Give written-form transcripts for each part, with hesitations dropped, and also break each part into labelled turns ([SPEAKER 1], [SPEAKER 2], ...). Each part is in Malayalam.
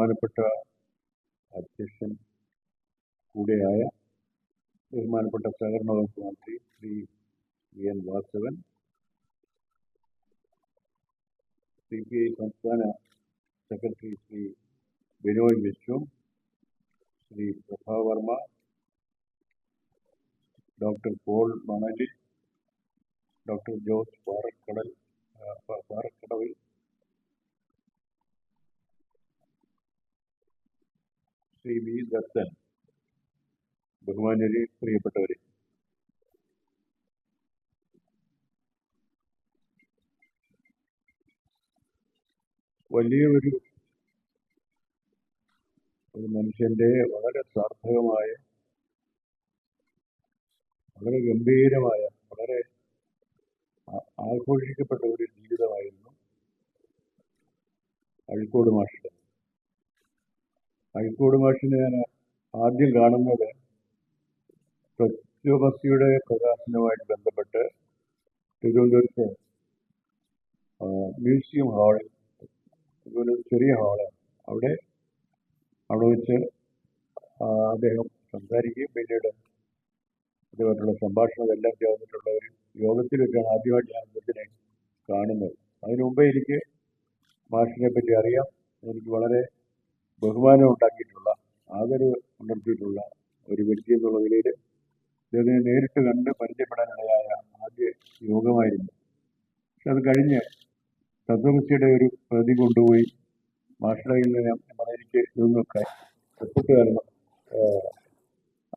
[SPEAKER 1] ബഹുമാനപ്പെട്ട അധ്യക്ഷൻ കൂടെയായ ബഹുമാനപ്പെട്ട സഹകരണ വകുപ്പ് മന്ത്രി ശ്രീ എൻ വാസവൻ, CPI സംസ്ഥാന secretary Shri Binoy Viswam, Shri Prabhavarma, doctor Paul Manali, doctor Jose Parakkadavil, Shri V Dathan, ബഹുമാന്യരെ, പ്രിയപ്പെട്ടവരെ, വലിയ ഒരു മനുഷ്യന്റെ വളരെ സാർത്ഥകമായ, വളരെ ഗംഭീരമായ, വളരെ ആഘോഷിക്കപ്പെട്ട ഒരു ജീവിതമായിരുന്നു അഴീക്കോട് മാഷിന്റെ. അഴീക്കോട് മാഷിനെ ഞാൻ ആദ്യം കാണുന്നത് തത്വമസിയുടെ പ്രകാശനവുമായിട്ട് ബന്ധപ്പെട്ട് തിരുവനന്തപുരത്ത് മ്യൂസിയം ഹാളിൽ, ഒരു ചെറിയ ഹാളാണ്, അവിടെ വെച്ച് അദ്ദേഹം സംസാരിക്കുകയും പിന്നീട് അതുമായിട്ടുള്ള സംഭാഷണമെല്ലാം ചേർന്നിട്ടുള്ള ഒരു യോഗത്തിൽ വെച്ചാണ് ആദ്യമായിട്ട് ഞാൻ അദ്ദേഹത്തിനെ കാണുന്നത്. അതിനു മുമ്പേ എനിക്ക് മാഷിനെ പറ്റി അറിയാം. എനിക്ക് വളരെ ബഹുമാനം ഉണ്ടാക്കിയിട്ടുള്ള, ആദരവ് ഉണർത്തിയിട്ടുള്ള ഒരു വ്യക്തി എന്നുള്ള നിലയിൽ അദ്ദേഹത്തിനെ നേരിട്ട് കണ്ട് പരിചയപ്പെടാനിടയായ ആദ്യ യോഗമായിരുന്നു. പക്ഷെ അത് കഴിഞ്ഞ് തത്വമസിയുടെ ഒരു പ്രതി കൊണ്ടുപോയി മാഷിയുടെ കയ്യിൽ നിന്ന് എനിക്ക് ഇതൊന്നൊക്കെ ഒപ്പിട്ട് തരണം,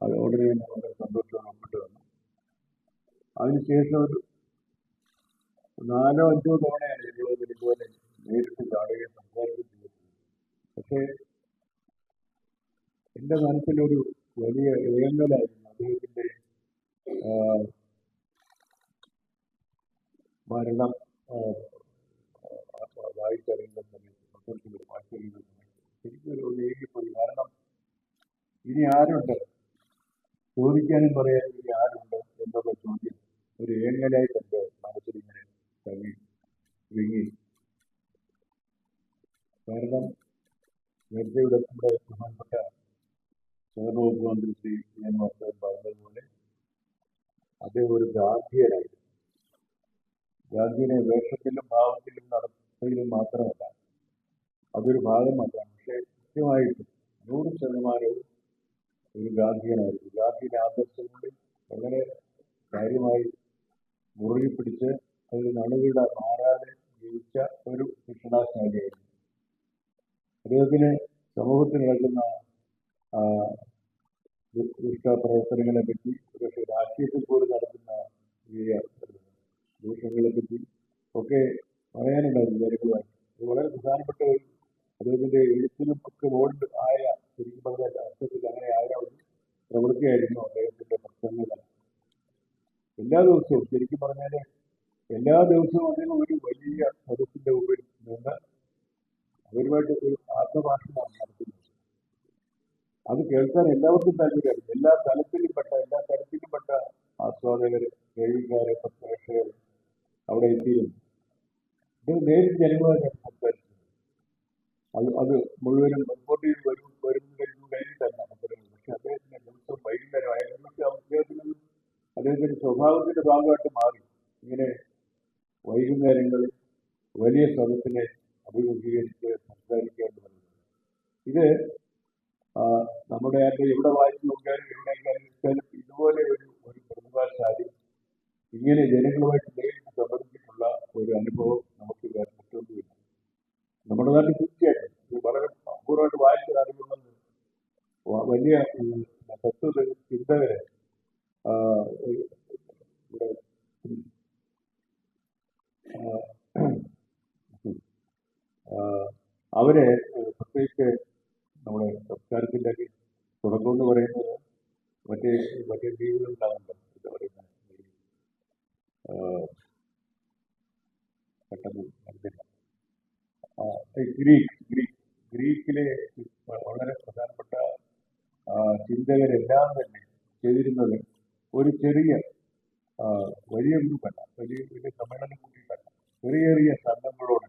[SPEAKER 1] അത് ഉടനെ തന്നെ വളരെ സന്തോഷമാണ് ഒപ്പിട്ട് തന്നു. അതിനുശേഷം ഒരു 4 or 5 തവണയാണ് ജീവിതത്തിൽ ഇതുപോലെ നേരിട്ട് കാണുകയും സംസാരിക്കുകയും ചെയ്തിട്ടുണ്ട്. പക്ഷേ എൻ്റെ മനസ്സിലൊരു വലിയ ഏങ്ങലായിരുന്നു അദ്ദേഹത്തിൻ്റെ മരണം വായിച്ചറിയുന്ന സമയത്ത്, വായിച്ചറിയുന്ന സമയത്ത് ശരിക്കും ഏകിപ്പോയി. കാരണം ഇനി ആരുണ്ട് ചോദിക്കാനും പറയാനും, ഇനി ആരുണ്ട് എന്നുള്ള ചോദ്യം ഒരു ഏങ്ങലായിട്ട് എൻ്റെ മനസ്സിലിങ്ങനെ വിങ്ങി. കാരണം നേരത്തെ ഇവിടെ നമ്മുടെ ബഹുമാനപ്പെട്ട സഹകരണ വകുപ്പ് മന്ത്രി ശ്രീ എൻ വാസവൻ പറഞ്ഞതുപോലെ അദ്ദേഹം ഒരു ഗാന്ധിയനായിരുന്നു. ഗാന്ധിയനെ വേഷത്തിലും ഭാവത്തിലും നടത്തയിലും മാത്രമല്ല, അതൊരു ഭാഗം മാത്രമാണ്. പക്ഷേ കൃത്യമായിട്ടും 100% ഒരു ഗാന്ധിയനായിരുന്നു. ഗാന്ധിയുടെ ആദർശങ്ങളിൽ വളരെ കാര്യമായി മുറുകി പിടിച്ച് അതിൽ നടുവിട മാറാതെ ജീവിച്ച ഒരു ശിക്ഷണാശാലിയായിരുന്നു. അദ്ദേഹത്തിന് സമൂഹത്തിൽ നടക്കുന്ന ദുഷ്ടപ്രവർത്തനങ്ങളെ പറ്റി, പക്ഷേ രാഷ്ട്രീയത്തിൽ പോലും നടക്കുന്ന ഈ ദൂഷങ്ങളെ പറ്റി ഒക്കെ പറയാനുണ്ടായിരുന്നു ജനങ്ങളുമായി. അത് വളരെ പ്രധാനപ്പെട്ട ഒരു അദ്ദേഹത്തിൻ്റെ എഴുത്തിനും ഒക്കെ ബോൾഡ് ആയ, ശരിക്കും പറഞ്ഞ അർത്ഥത്തിൽ അങ്ങനെ ആയ ഒരു പ്രവൃത്തിയായിരുന്നു അദ്ദേഹത്തിൻ്റെ പ്രസംഗങ്ങൾ. എല്ലാ ദിവസവും, ശരിക്കും പറഞ്ഞാൽ എല്ലാ ദിവസവും അദ്ദേഹം ഒരു വലിയ സദസ്സിൻ്റെ മുമ്പിൽ നിന്ന് അവരുമായിട്ട് ഒരു ആത്മഭാഷണമാണ് നടത്തുന്നത്. അത് കേൾക്കാൻ എല്ലാവർക്കും താല്പര്യമാണ്. എല്ലാ തരത്തിലും പെട്ട ആസ്വാദകർ, കേൾവിക്കാരെ, പ്രേക്ഷകർ അവിടെ എത്തിയിരുന്നു. ഇത് നേരിട്ട് ജനങ്ങളുമായിട്ടാണ് സംസാരിച്ചത്. അത് മുഴുവനും റിപ്പോർട്ട് ചെയ്ത് കഴിഞ്ഞിട്ടല്ല പറയുന്നത്. പക്ഷെ അദ്ദേഹത്തിന്റെ ദിവസം വൈകുന്നേരമായ അദ്ദേഹത്തിന്റെ സ്വഭാവത്തിന്റെ ഭാഗമായിട്ട് മാറി ഇങ്ങനെ വൈകുന്നേരങ്ങളിൽ വലിയ സദസ്സിനെ അഭിമുഖീകരിച്ച് സംസാരിക്കുക എന്ന് പറയുന്നത്. ഇത് നമ്മുടെ എവിടെ വായിച്ചു നോക്കിയാലും എവിടെയൊക്കെയാലും ഇതുപോലെ ഒരു പ്രതിഭാശാലി ഇങ്ങനെ ജനങ്ങളുമായിട്ട് നേരിട്ട് സംബന്ധിച്ചിട്ടുള്ള ഒരു അനുഭവം നമുക്ക് മറ്റൊന്നുമില്ല. നമ്മുടെ നാട്ടിൽ തീർച്ചയായിട്ടും ഇത് വളരെ അപൂർവമായിട്ട് വായിച്ച അറിവുള്ളത് വലിയ തത്വ ചിന്തകരെ ഇവിടെ അവരെ പ്രത്യേകിച്ച് നമ്മുടെ സംസ്കാരത്തിൻ്റെ തുടക്കം എന്ന് പറയുന്നത് മറ്റേ ജീവികളുണ്ടാകുന്നുണ്ട്. എന്താ പറയുന്നത്, പെട്ടെന്ന് ഗ്രീക്കിലെ വളരെ പ്രധാനപ്പെട്ട ചിന്തകരെല്ലാം തന്നെ ചെയ്തിരുന്നത് ഒരു ചെറിയ വലിയ ഗ്രൂപ്പല്ല, വലിയ സമ്മേളനം കൂട്ടിയിട്ടല്ല, ചെറിയ സംഘങ്ങളോട്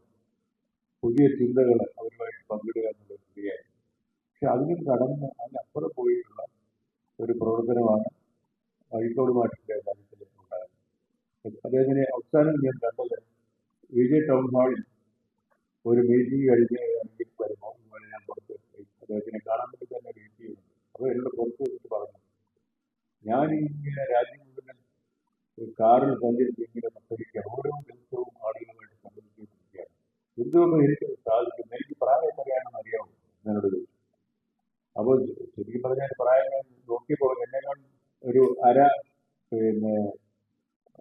[SPEAKER 1] പുതിയ ചിന്തകൾ അവരുമായിട്ട് പങ്കിടുക എന്നുള്ള ക്രിയയായിരുന്നു. പക്ഷെ അതിനും കടന്ന് അതിനപ്പുറം പോയിട്ടുള്ള ഒരു പ്രവർത്തനമാണ് അഴീക്കോട് മാഷിന്റെ കാര്യത്തിൽ ഉണ്ടായത്. അദ്ദേഹത്തിന് അവസാനം ഞാൻ കണ്ടത് വിജയ് ടൗൺ ഹാളിൽ ഒരു മീറ്റിംഗ് കഴിഞ്ഞ് വരുമ്പോൾ ഇതുപോലെ ഞാൻ പുറത്ത് അദ്ദേഹത്തിനെ കാണാൻ വേണ്ടി തന്നെ വെയിറ്റ് ചെയ്യുന്നുണ്ട്. അപ്പോൾ എന്നോട് പുറത്ത് വെച്ചിട്ട് പറഞ്ഞു, ഞാൻ ഇങ്ങനെ രാജ്യം മുഴുവൻ കാറിൽ സഞ്ചരിച്ച് ഇങ്ങനെ സംസാരിക്കുകയാണ്, ഓരോ ദിവസവും ആളുകളുമായിട്ട് സംബന്ധിച്ചിരിക്കുകയാണ്, എന്തുകൊണ്ടും എനിക്ക് സാധിക്കും, എനിക്ക് പ്രായം പറയാണെന്ന് അറിയാമോ എന്നോട് ചോദിച്ചു. അപ്പോൾ ശരിക്കും പറഞ്ഞാൽ പ്രായം ഞാൻ നോക്കിയപ്പോൾ എന്നെക്കാൾ ഒരു പിന്നെ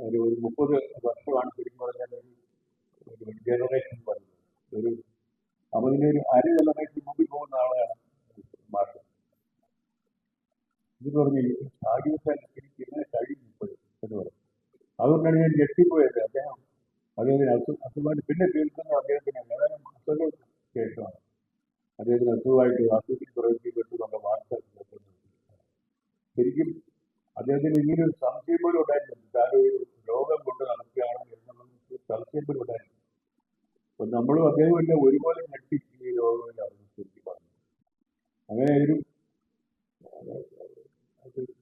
[SPEAKER 1] ഒരു 30 വർഷമാണ് ശരിക്കും പറഞ്ഞാൽ ഒരു ജനറേഷൻ പറയുന്നത്. ഒരു അപ്പൊ ഇതിന്റെ ഒരു ജനറേഷൻ മുമ്പിൽ പോകുന്ന ആളാണ് മാഷ്. ഇത് പറഞ്ഞ് സാധിക്കാൻ എനിക്ക് ഇങ്ങനെ കഴിയും ഇപ്പോഴും എന്ന് പറഞ്ഞു. അതുകൊണ്ടാണ് ഞാൻ ഞെട്ടിപ്പോയത്. അദ്ദേഹത്തിന് അസുഖമായിട്ട് പിന്നെ കേൾക്കുന്ന അദ്ദേഹത്തിന് ഏതാനും മാസങ്ങൾക്ക് ശേഷമാണ് അദ്ദേഹത്തിന് അസുഖമായിട്ട് ആശുപത്രി പ്രവേശിക്കപ്പെട്ടുള്ള വാർത്ത കേൾക്കുന്നത്. ശരിക്കും അദ്ദേഹത്തിന് ഇങ്ങനെ ഒരു സംശയം പോലും ഉണ്ടായിരുന്നു, താനൊരു രോഗം കൊണ്ട് നടക്കുകയാണ് എന്നുള്ള സംശയം പോലും ഉണ്ടായിരുന്നു. അപ്പൊ നമ്മളും അദ്ദേഹം എല്ലാം ഒരുപോലെ ഞെട്ടി ഈ രോഗമില്ലാതെ ശരിക്കും പറഞ്ഞു. അങ്ങനെ ഒരു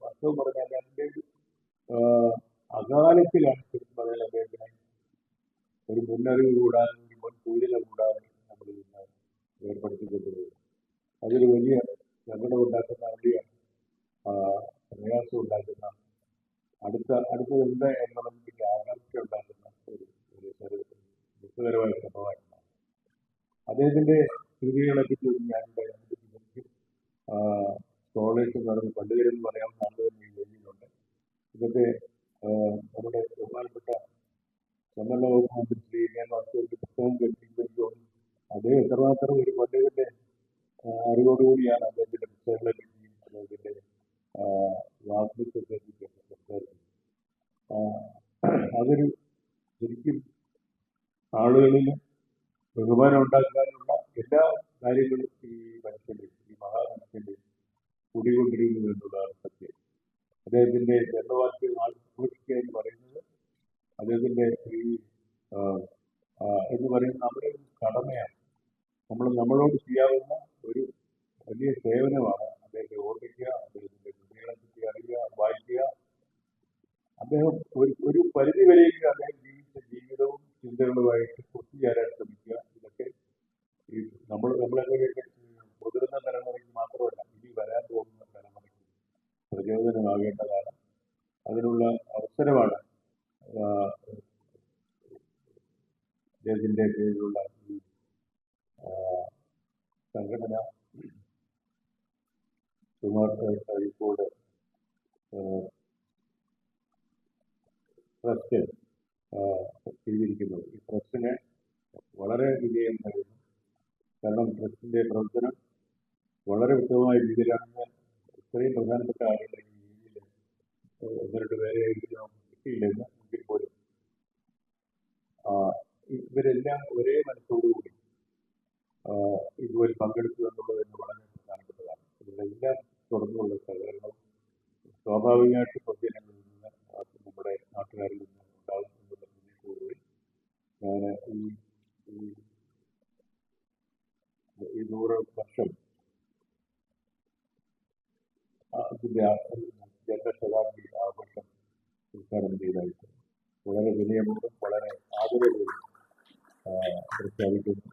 [SPEAKER 1] വാസ്തവം പറഞ്ഞാൽ അതിന്റെ ഒരു അകാലത്തിലാണ് ശരിക്കും പറഞ്ഞാൽ അദ്ദേഹത്തിന് ഒരു മുന്നറിവ് കൂടാതെ ഒരു മുൻസൂചന കൂടാതെ നമ്മൾ ഇന്ന് ഏർപ്പെടുത്തിക്കൊണ്ടിരുന്നത്. അതൊരു വലിയ സങ്കടം ഉണ്ടാക്കുന്ന, വലിയ പ്രയാസം ഉണ്ടാക്കുന്ന, അടുത്തതെന്ത് എന്നുള്ളതിന്റെ ആകാംക്ഷ ഉണ്ടാക്കുന്ന ഒരു ദുഃഖകരമായ സംഭവമായിരുന്നു. അദ്ദേഹത്തിന്റെ കൃതികളെ പറ്റി ഞാൻ സ്കോളേഴ്സ് നടന്ന് പണ്ഡിതരെന്ന് പറയാവുന്ന ആളുകൾ എഴുതിയിട്ടുണ്ട്. ഇതൊക്കെ നമ്മുടെ ബഹുമാനപ്പെട്ട സമ്മേളന വകുപ്പ് മന്ത്രി ശ്രീ വാസുവിന്റെ പുസ്തകം കേൾപ്പിക്കുമ്പോൾ അദ്ദേഹം എത്രമാത്രം ഒരു പണ്ഡിതന്റെ അറിവോടുകൂടിയാണ് അദ്ദേഹത്തിന്റെ പുസ്തകങ്ങളെ പറ്റിയും അദ്ദേഹത്തിന്റെ വാസ്തുത്വത്തെ പറ്റിയൊക്കെ സംസാരിക്കുന്നത്. അതൊരു ശരിക്കും ആളുകളിൽ ബഹുമാനം ഉണ്ടാക്കാനുള്ള എല്ലാ കാര്യങ്ങളും ഈ മനുഷ്യന്റെ, ഈ മഹാമനുഷ്യന്റെ കൂടിക്കൊണ്ടിരിക്കുന്നു എന്നുള്ളതാണ് സത്യം. അദ്ദേഹത്തിന്റെ ജന്മവാക്യം ആഘോഷിക്കുക എന്ന് പറയുന്നത് അദ്ദേഹത്തിന്റെ ഈ എന്ന് പറയുന്നത് നമ്മുടെ ഒരു കടമയാണ്. നമ്മളോട് ചെയ്യാവുന്ന ഒരു വലിയ സേവനമാണ് അദ്ദേഹത്തെ ഓർമ്മിക്കുക, അദ്ദേഹത്തിന്റെ കൃതികളെ പറ്റി അറിയുക, വായിക്കുക. അദ്ദേഹം ഒരു പരിധി വരെയെങ്കിലും അദ്ദേഹം ജീവിച്ച ജീവിതവും ചിന്തകളുമായിട്ട് ഒത്തുചേരാൻ ശ്രമിക്കുക. ഇതൊക്കെ ഈ നമ്മളെപ്പോലെയൊക്കെ മുതിർന്ന തലമുറയ്ക്ക് മാത്രമല്ല, ഇനി വരാൻ പോകുന്ന തലമുറയ്ക്ക് പ്രചോദനമാകേണ്ടതാണ്. അതിനുള്ള അവസരമാണ് അദ്ദേഹത്തിന്റെ പേരിലുള്ള ഈ സംഘടന അഴീക്കോട് ട്രസ്റ്റ് ചെയ്തിരിക്കുന്നത്. ഈ ട്രസ്റ്റിന് വളരെ വിജയം നൽകുന്നു. കാരണം ട്രസ്റ്റിന്റെ പ്രവർത്തനം വളരെ ഉത്തമമായ രീതിയിലാണ്. ഇത്രയും പ്രധാനപ്പെട്ട ആളുകളെ ഈ രീതിയിൽ ഇവരുടെ പേരെ കിട്ടിയില്ലെന്ന് എങ്കിൽ പോലും ഇവരെല്ലാം ഒരേ മനസ്സോടുകൂടി ഇതുവരെ പങ്കെടുത്തു എന്നുള്ളത് തന്നെ വളരെ പ്രധാനപ്പെട്ടതാണ്. ഇതിലെല്ലാം തുടർന്നുള്ള സഹകരണവും സ്വാഭാവികമായിട്ട് പൊതുജനങ്ങളിൽ നിന്ന്, നമ്മുടെ നാട്ടുകാരിൽ നിന്ന് ഉണ്ടാകും എന്നുള്ള പ്രതീക്ഷയോടുകൂടി ഞാൻ ഈ 100 വർഷം അതിന്റെ ജന്മശതാബ്ദി ആഘോഷം ഉദ്ഘാടനം ചെയ്തായിട്ട് വളരെ വിനയപൂർവ്വം വളരെ ആദരവോടും പ്രഖ്യാപിക്കുന്നു.